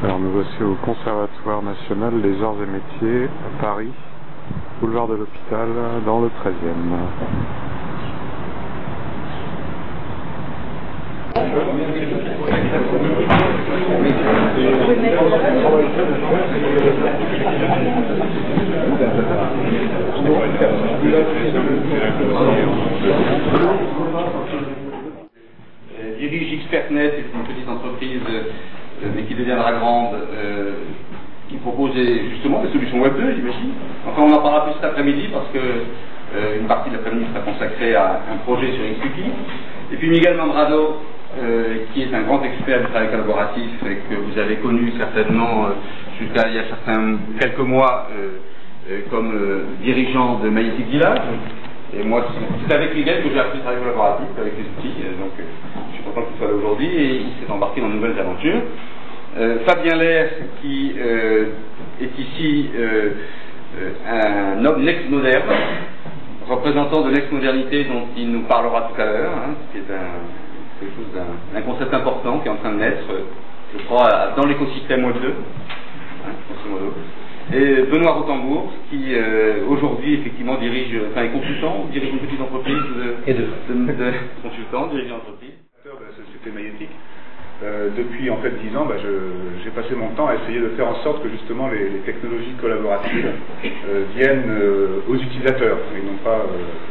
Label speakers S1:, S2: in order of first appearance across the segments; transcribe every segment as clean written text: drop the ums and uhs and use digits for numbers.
S1: Alors nous voici au Conservatoire National des Arts et Métiers à Paris, boulevard de l'Hôpital, dans le 13e.
S2: Dirige XpertNet, c'est une petite entreprise mais qui deviendra grande, qui propose justement des solutions Web 2, j'imagine. Enfin, on en parlera plus cet après-midi parce que une partie de l'après-midi sera consacrée à un projet sur XWiki. Et puis Miguel Mandrado, qui est un grand expert du travail collaboratif et que vous avez connu certainement jusqu'à il y a quelques mois comme dirigeant de Magnétique Village. Et moi, c'est avec Miguel que j'ai appris le travail collaboratif, avec les outils, donc je suis content qu'il soit là aujourd'hui et il s'est embarqué dans de nouvelles aventures. Fabien Lair, qui est ici un homme next-moderne, représentant de l'ex-modernité dont il nous parlera tout à l'heure, qui est quelque chose d'un concept important qui est en train de naître, je crois, dans l'écosystème Web 2, grosso modo. Et Benoît Rotembourg, qui aujourd'hui effectivement est consultant, dirige une petite entreprise de consultants, dirige une entreprise.
S3: De la société Magnétique. Depuis en fait 10 ans, j'ai passé mon temps à essayer de faire en sorte que justement les technologies collaboratives viennent aux utilisateurs et non pas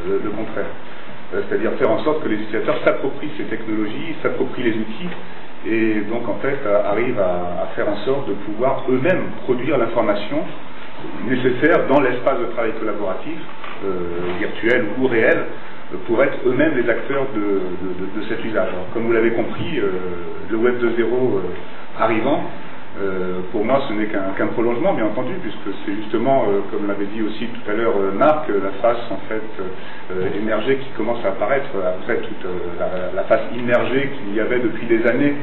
S3: le contraire. C'est-à-dire faire en sorte que les utilisateurs s'approprient ces technologies, s'approprient les outils et donc en fait arrivent à faire en sorte de pouvoir eux-mêmes produire l'information nécessaire dans l'espace de travail collaboratif, virtuel ou réel, pour être eux-mêmes les acteurs de cet usage. Alors, comme vous l'avez compris, le Web 2.0 arrivant, pour moi ce n'est qu'un prolongement bien entendu, puisque c'est justement, comme l'avait dit aussi tout à l'heure Marc, la face en fait émergée qui commence à apparaître après toute la face immergée qu'il y avait depuis des années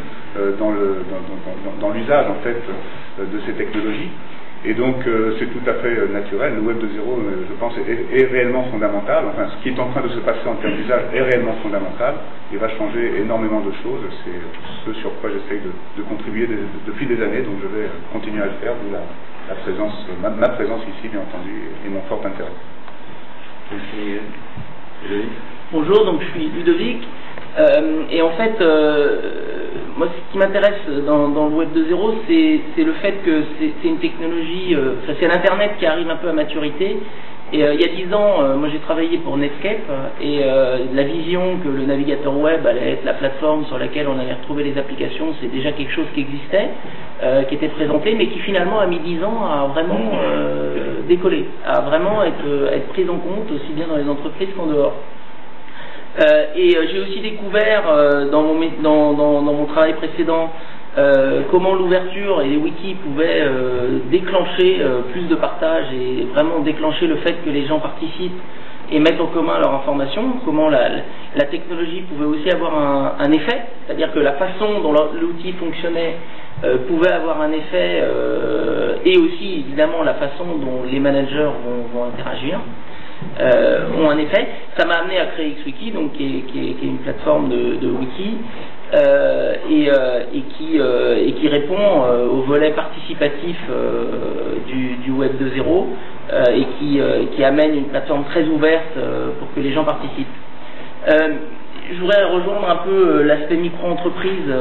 S3: dans l'usage en fait de ces technologies. Et donc c'est tout à fait naturel, le Web 2.0 je pense est réellement fondamental, enfin ce qui est en train de se passer en termes d'usage est réellement fondamental et va changer énormément de choses, c'est ce sur quoi j'essaye de contribuer depuis des années, donc je vais continuer à le faire, d'où la présence, ma présence ici bien entendu et mon fort intérêt.
S4: Bonjour, donc je suis Ludovic, et en fait moi ce qui m'intéresse dans le Web 2.0 c'est le fait que c'est une technologie, c'est l'internet qui arrive un peu à maturité. Et il y a 10 ans, moi j'ai travaillé pour Netscape et la vision que le navigateur web allait être la plateforme sur laquelle on allait retrouver les applications, c'est déjà quelque chose qui existait, qui était présenté, mais qui finalement a mis 10 ans à vraiment décoller, à vraiment être prise en compte aussi bien dans les entreprises qu'en dehors. Et j'ai aussi découvert dans mon travail précédent comment l'ouverture et les wikis pouvaient déclencher plus de partage et vraiment déclencher le fait que les gens participent et mettent en commun leurs informations, comment la technologie pouvait aussi avoir un effet, c'est-à-dire que la façon dont l'outil fonctionnait pouvait avoir un effet et aussi évidemment la façon dont les managers vont interagir. Ont un effet. Ça m'a amené à créer XWiki, donc qui est une plateforme de wiki et qui répond au volet participatif du Web 2.0 et qui amène une plateforme très ouverte pour que les gens participent. Je voudrais rejoindre un peu l'aspect micro-entreprise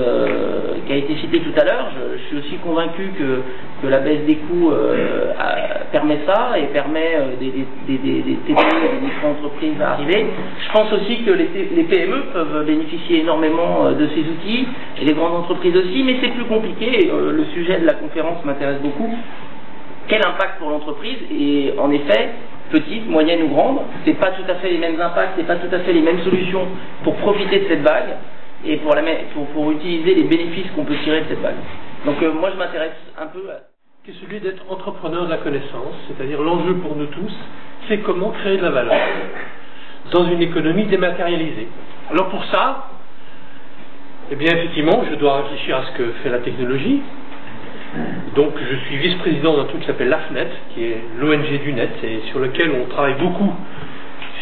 S4: qui a été cité tout à l'heure. Je suis aussi convaincu que la baisse des coûts permet ça et permet des TPE et des micro-entreprises à arriver. Je pense aussi que les PME peuvent bénéficier énormément de ces outils et les grandes entreprises aussi, mais c'est plus compliqué. Le sujet de la conférence m'intéresse beaucoup. Quel impact pour l'entreprise? Et en effet, petite, moyenne ou grande, c'est pas tout à fait les mêmes impacts, c'est pas tout à fait les mêmes solutions pour profiter de cette vague et pour utiliser les bénéfices qu'on peut tirer de cette vague. Donc moi je m'intéresse un peu à...
S5: C'est celui d'être entrepreneur de la connaissance, c'est-à-dire l'enjeu pour nous tous, c'est comment créer de la valeur dans une économie dématérialisée. Alors pour ça, eh bien effectivement, je dois réfléchir à ce que fait la technologie. Donc je suis vice-président d'un truc qui s'appelle l'AFNet, qui est l'ONG du net, et sur lequel on travaille beaucoup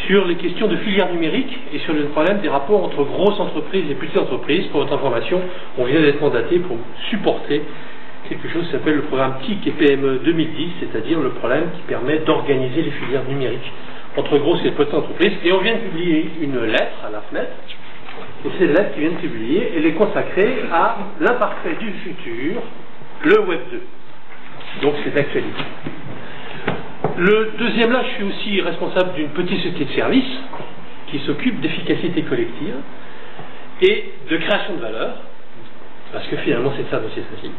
S5: sur les questions de filière numérique et sur le problème des rapports entre grosses entreprises et petites entreprises. Pour votre information, on vient d'être mandaté pour supporter quelque chose qui s'appelle le programme TIC et PME 2010, c'est-à-dire le problème qui permet d'organiser les filières numériques entre grosses et petites entreprises. Et on vient de publier une lettre à la fenêtre, et cette lettre qui vient de publier, elle est consacrée à l'imparfait du futur, le Web 2. Donc c'est d'actualité. Le deuxième là, je suis aussi responsable d'une petite société de services qui s'occupe d'efficacité collective et de création de valeur, parce que finalement c'est ça dont il s'agit.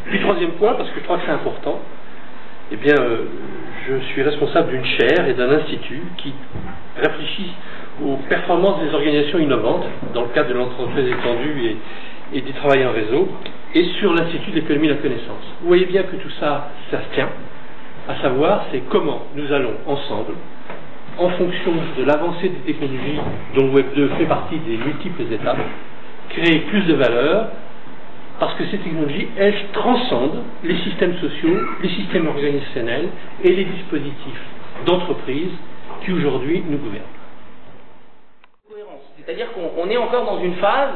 S5: Puis troisième point, parce que je crois que c'est important, eh bien, je suis responsable d'une chaire et d'un institut qui réfléchit aux performances des organisations innovantes dans le cadre de l'entreprise étendue et du travail en réseau, et sur l'Institut de l'économie de la connaissance. Vous voyez bien que tout ça, ça se tient. À savoir, c'est comment nous allons ensemble, en fonction de l'avancée des technologies dont le Web 2 fait partie des multiples étapes, créer plus de valeur, parce que ces technologies, elles transcendent les systèmes sociaux, les systèmes organisationnels et les dispositifs d'entreprise qui aujourd'hui nous gouvernent.
S4: C'est-à-dire qu'on est encore dans une phase,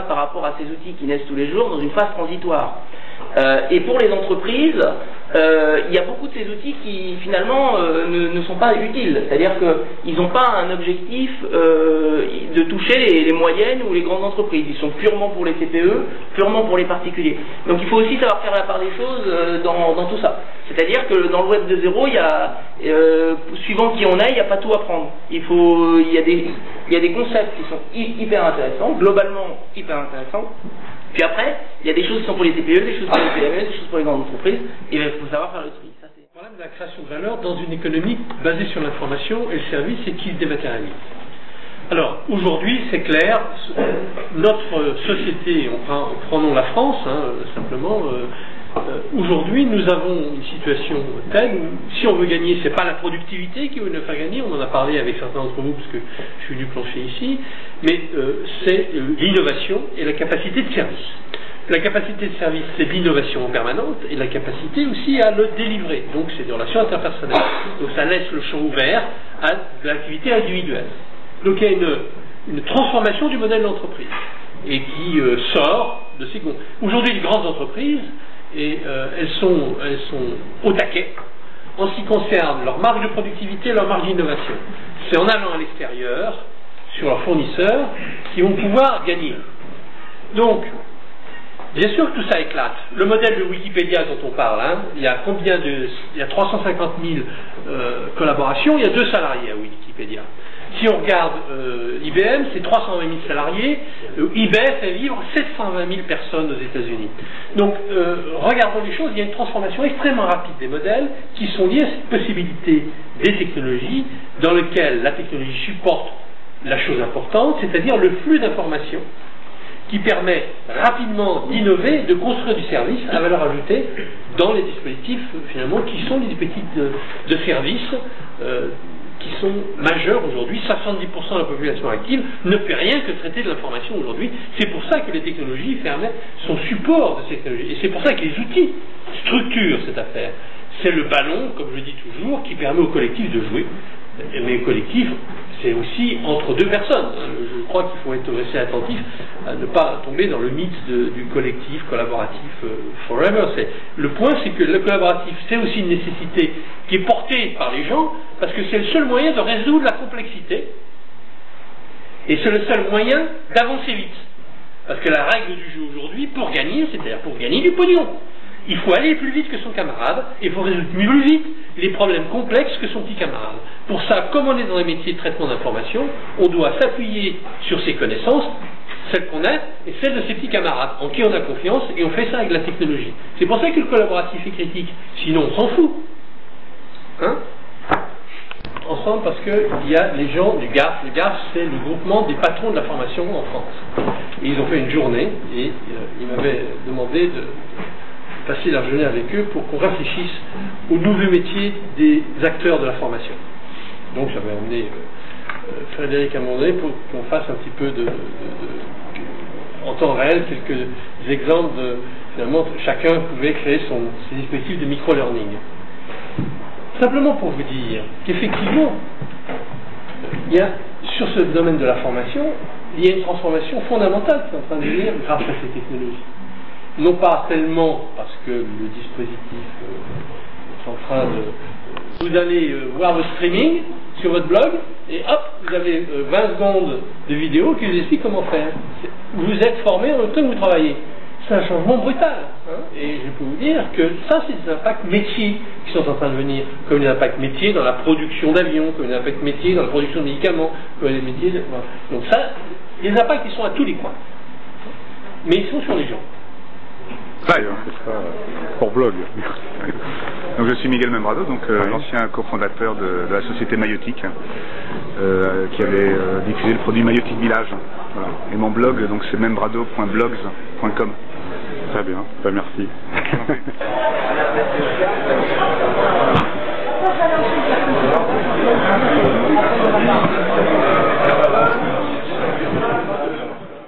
S4: par rapport à ces outils qui naissent tous les jours, dans une phase transitoire. Et pour les entreprises, il y a beaucoup de ces outils qui finalement ne sont pas utiles. C'est-à-dire qu'ils n'ont pas un objectif de toucher les moyennes ou les grandes entreprises. Ils sont purement pour les TPE, purement pour les particuliers. Donc il faut aussi savoir faire la part des choses dans tout ça. C'est-à-dire que dans le Web 2.0, il y a, suivant qui on est, il n'y a pas tout à prendre. Il y a des concepts qui sont hyper intéressants, globalement hyper intéressants. Puis après, il y a des choses qui sont pour les TPE, des choses pour les PME, des choses pour les grandes entreprises, et il faut savoir faire le tri. Ça, c'est...
S5: Le problème de la création de valeur dans une économie basée sur l'information et le service, c'est qu'il se dématérialise. Alors, aujourd'hui, c'est clair, notre société, prenons la France, simplement, aujourd'hui, nous avons une situation telle où, si on veut gagner, c'est pas la productivité qui veut nous faire gagner, on en a parlé avec certains d'entre vous, parce que je suis venu plancher ici, mais c'est l'innovation et la capacité de service. La capacité de service, c'est l'innovation permanente, et la capacité aussi à le délivrer. Donc, c'est des relations interpersonnelles. Donc, ça laisse le champ ouvert à de l'activité individuelle. Donc, il y a une transformation du modèle d'entreprise, et qui sort de ces... Aujourd'hui, les grandes entreprises, et elles sont au taquet en ce qui concerne leur marge de productivité et leur marge d'innovation. C'est en allant à l'extérieur, sur leurs fournisseurs, qu'ils vont pouvoir gagner. Donc, bien sûr que tout ça éclate. Le modèle de Wikipédia dont on parle, il y a 350 000 collaborations, il y a 2 salariés à Wikipédia. Si on regarde IBM, c'est 320 000 salariés, eBay fait vivre 720 000 personnes aux États-Unis. Donc, regardons les choses, il y a une transformation extrêmement rapide des modèles qui sont liés à cette possibilité des technologies dans lequel la technologie supporte la chose importante, c'est-à-dire le flux d'informations qui permet rapidement d'innover, de construire du service à valeur ajoutée dans les dispositifs, finalement, qui sont des dispositifs de service qui sont majeurs aujourd'hui. 70% de la population active ne fait rien que traiter de l'information aujourd'hui. C'est pour ça que les technologies sont support de ces technologies. Et c'est pour ça que les outils structurent cette affaire. C'est le ballon, comme je dis toujours, qui permet au collectif de jouer. Mais le collectif, c'est aussi entre 2 personnes. Je crois qu'il faut être assez attentif à ne pas tomber dans le mythe du collectif, collaboratif, forever. Le point, c'est que le collaboratif, c'est aussi une nécessité qui est portée par les gens, parce que c'est le seul moyen de résoudre la complexité, et c'est le seul moyen d'avancer vite. Parce que la règle du jeu aujourd'hui, pour gagner, c'est-à-dire pour gagner du pognon, il faut aller plus vite que son camarade, et il faut résoudre plus vite les problèmes complexes que son petit camarade. Pour ça, comme on est dans les métiers de traitement d'information, on doit s'appuyer sur ses connaissances, celles qu'on a, et celles de ses petits camarades, en qui on a confiance, et on fait ça avec la technologie. C'est pour ça que le collaboratif est critique, sinon on s'en fout. Ensemble, parce qu'il y a les gens du GAF. Le GAF, c'est le groupement des patrons de la formation en France. Et ils ont fait une journée, et ils m'avaient demandé de passer la journée avec eux pour qu'on réfléchisse aux nouveaux métiers des acteurs de la formation. Donc j'avais emmené Frédéric à un moment donné pour qu'on fasse un petit peu en temps réel quelques exemples de, finalement, chacun pouvait créer ses dispositifs de micro-learning. Simplement pour vous dire qu'effectivement, il y a, sur ce domaine de la formation, il y a une transformation fondamentale qui est en train de venir grâce à ces technologies. non pas tellement parce que le dispositif est en train de... Vous allez voir votre streaming sur votre blog, et hop, vous avez 20 secondes de vidéo qui vous explique comment faire. Vous êtes formé en même temps que vous travaillez. C'est un changement brutal. Hein, et je peux vous dire que ça, c'est des impacts métiers qui sont en train de venir, comme les impacts métiers dans la production d'avions, comme les impacts métiers dans la production de médicaments, comme les métiers... Voilà. Donc ça, les impacts, ils sont à tous les coins. Mais ils sont sur les gens.
S1: Ouais, c'est ça, pour blog.
S3: Donc je suis Miguel Membrado, donc l'ancien cofondateur de la société Mayotique, qui avait diffusé le produit Mayotique Village. Voilà. Et mon blog, donc c'est membrado.blogs.com.
S1: Très bien, ben, merci.